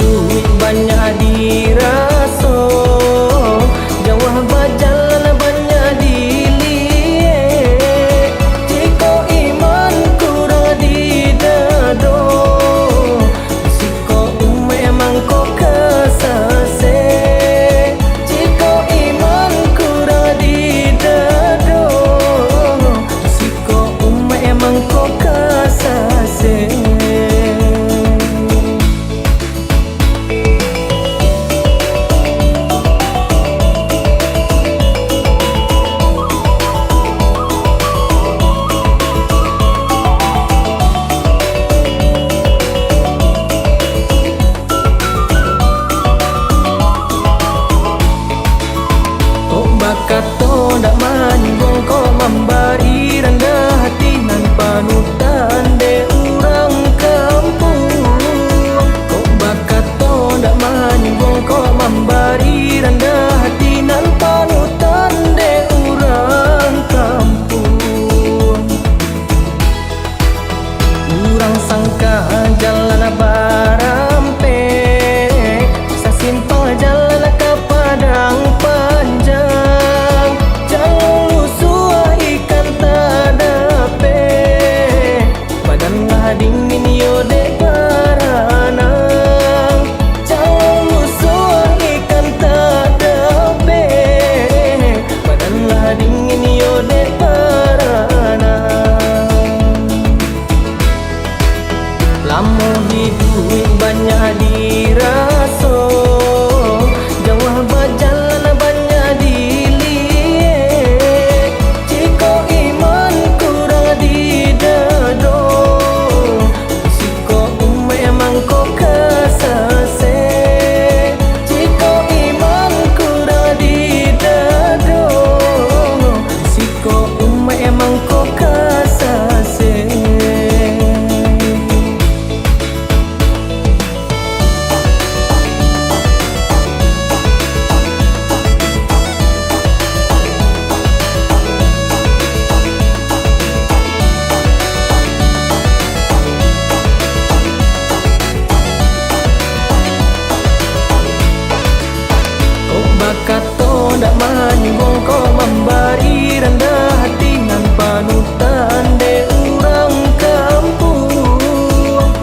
duit banyak diraso, jawah bajalan banyak dilihat. Jika iman kurang di dado, siko memang kau kesase. Jika iman kurang di dado, siko memang kau kesase. Bakato ndak manyung kau memberi rendah hati nan panutan de urang kampung. Kau bakato ndak manyung kau memberi rendah hati nan panutan de urang kampung. Urang sangka jalan barampe, sasimpel jalan ke padang panjang. Dingin yo de baranang, jangan musuh ikan tak dape. Badanlah dingin yo de baranang. Lamo hidup banyak diraso, jawah bajalan banyak dilihat. Jika iman kurang di dado, kau kesase. Jika iman kurang di dado, siko memang kau kesase. Bakato ndak manyung kau memberi rendah hati nan panutan de urang kampung.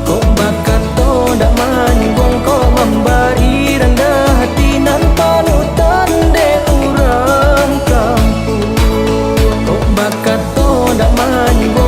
Kau bakato ndak manyung kau memberi rendah hati nan panutan de urang kampung. Kau bakato ndak manyung